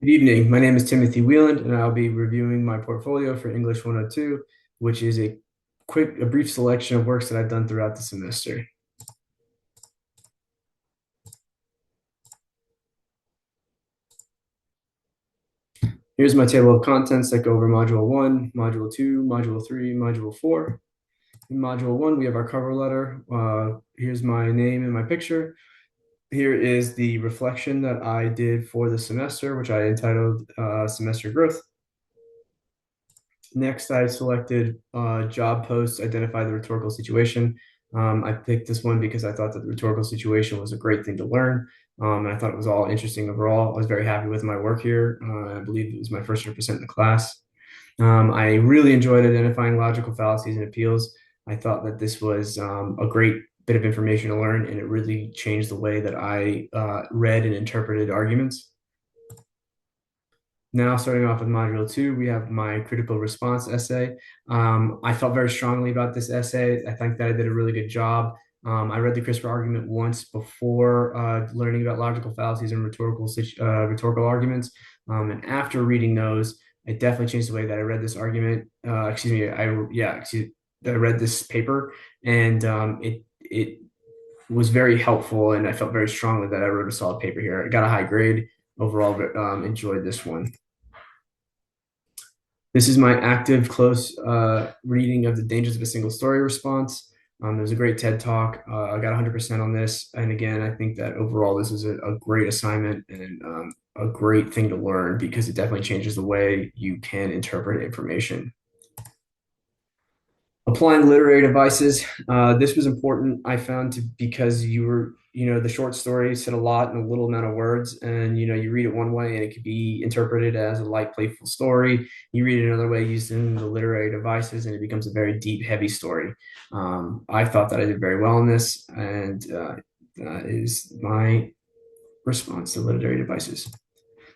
Good evening. My name is Timothy Wieland, and I'll be reviewing my portfolio for English 102, which is a brief selection of works that I've done throughout the semester. Here's my table of contents that go over Module 1, Module 2, Module 3, Module 4. In Module 1, we have our cover letter. Here's my name and my picture. Here is the reflection that I did for the semester, which I entitled Semester Growth. Next, I selected job posts, identify the rhetorical situation. I picked this one because I thought that the rhetorical situation was a great thing to learn. And I thought it was all interesting overall. I was very happy with my work here. I believe it was my first 100% in the class. I really enjoyed identifying logical fallacies and appeals. I thought that this was a great bit of information to learn, and it really changed the way that I read and interpreted arguments. Now, starting off with Module 2, we have my critical response essay. I felt very strongly about this essay. I think that I did a really good job. I read the CRISPR argument once before learning about logical fallacies and rhetorical arguments. And after reading those, it definitely changed the way that I read this argument. I read this paper, and it was very helpful, and I felt very strongly that I wrote a solid paper here. I got a high grade overall, but enjoyed this one. This is my active, close reading of The Dangers of a Single Story response. It was a great TED Talk. I got 100% on this. And again, I think that overall this is a great assignment and a great thing to learn because it definitely changes the way you can interpret information. Applying literary devices. This was important, I found, because the short story said a lot in a little amount of words, and you read it one way and it could be interpreted as a light, playful story. You read it another way using the literary devices, and it becomes a very deep, heavy story. I thought that I did very well in this, and that is my response to literary devices.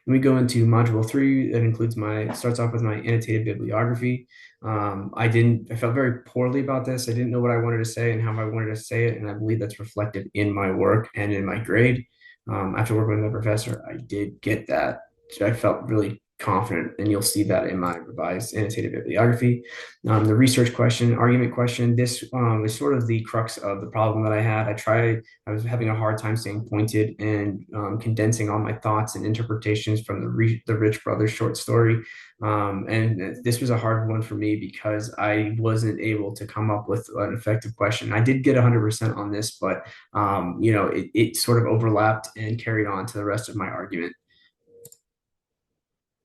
Then we go into module 3. That starts off with my annotated bibliography. I felt very poorly about this. I didn't know what I wanted to say and how I wanted to say it. And I believe that's reflected in my work and in my grade. After working with my professor, I did get that. So I felt really confident, and you'll see that in my revised annotated bibliography. The research question, argument question, this is sort of the crux of the problem that I had. I was having a hard time staying pointed and condensing all my thoughts and interpretations from the Rich Brothers short story. And this was a hard one for me because I wasn't able to come up with an effective question. I did get 100% on this, but it sort of overlapped and carried on to the rest of my argument.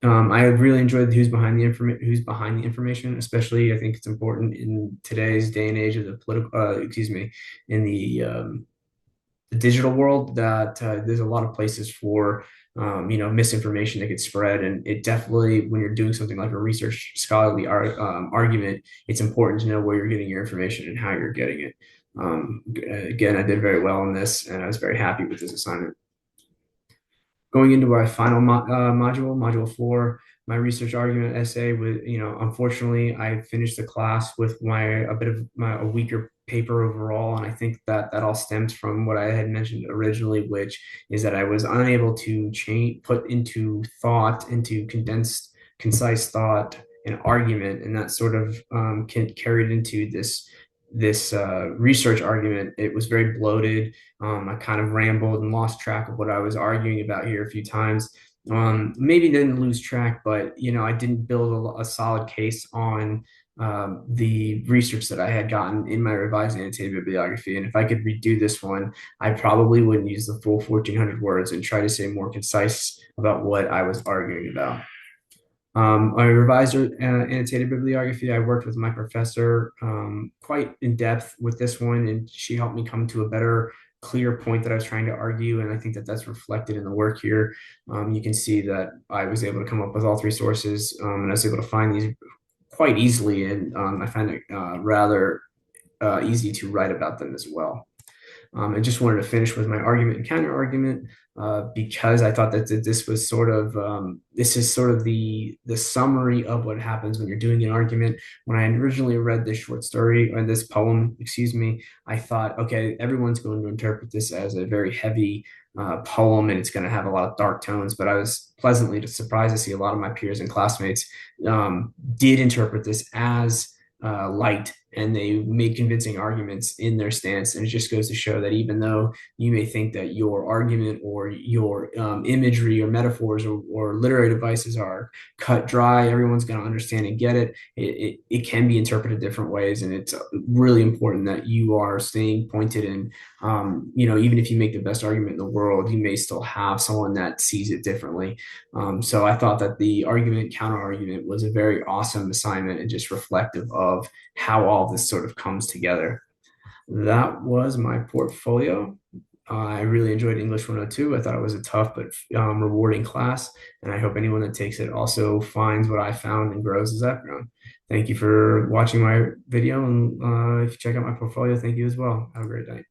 I really enjoyed who's behind the information, especially I think it's important in today's day and age of in the digital world that there's a lot of places for misinformation that gets spread, and it definitely, when you're doing something like a research scholarly argument, it's important to know where you're getting your information and how you're getting it. Again, I did very well in this, and I was very happy with this assignment. Going into our final module 4, my research argument essay with, unfortunately, I finished the class with a weaker paper overall. And I think that all stems from what I had mentioned originally, which is that I was unable to put into condensed, concise thought and argument. And that sort of carried into this research argument. It was very bloated. I kind of rambled and lost track of what I was arguing about here a few times. Maybe didn't lose track, but I didn't build a solid case on the research that I had gotten in my revised annotated bibliography. And if I could redo this one, I probably wouldn't use the full 1,400 words and try to say more concise about what I was arguing about. I revised annotated bibliography. I worked with my professor quite in depth with this one, and she helped me come to a better, clear point that I was trying to argue. And I think that that's reflected in the work here. You can see that I was able to come up with all 3 sources, and I was able to find these quite easily. And I find it rather easy to write about them as well. I just wanted to finish with my argument and counter argument because I thought that this was sort of this is sort of the summary of what happens when you're doing an argument. When I originally read this short story or this poem, excuse me, I thought, okay, everyone's going to interpret this as a very heavy poem and it's going to have a lot of dark tones. But I was pleasantly surprised to see a lot of my peers and classmates did interpret this as light, and they made convincing arguments in their stance. And it just goes to show that even though you may think that your argument or your imagery or metaphors or literary devices are cut dry, everyone's going to understand and get it. It can be interpreted different ways, and it's really important that you are staying pointed. And even if you make the best argument in the world, you may still have someone that sees it differently. So I thought that the argument counter argument was a very awesome assignment and just reflective of how all this sort of comes together. That was my portfolio. I really enjoyed English 102. I thought it was a tough but rewarding class, and I hope anyone that takes it also finds what I found and grows as that grown. Thank you for watching my video, and if you check out my portfolio, thank you as well. Have a great night.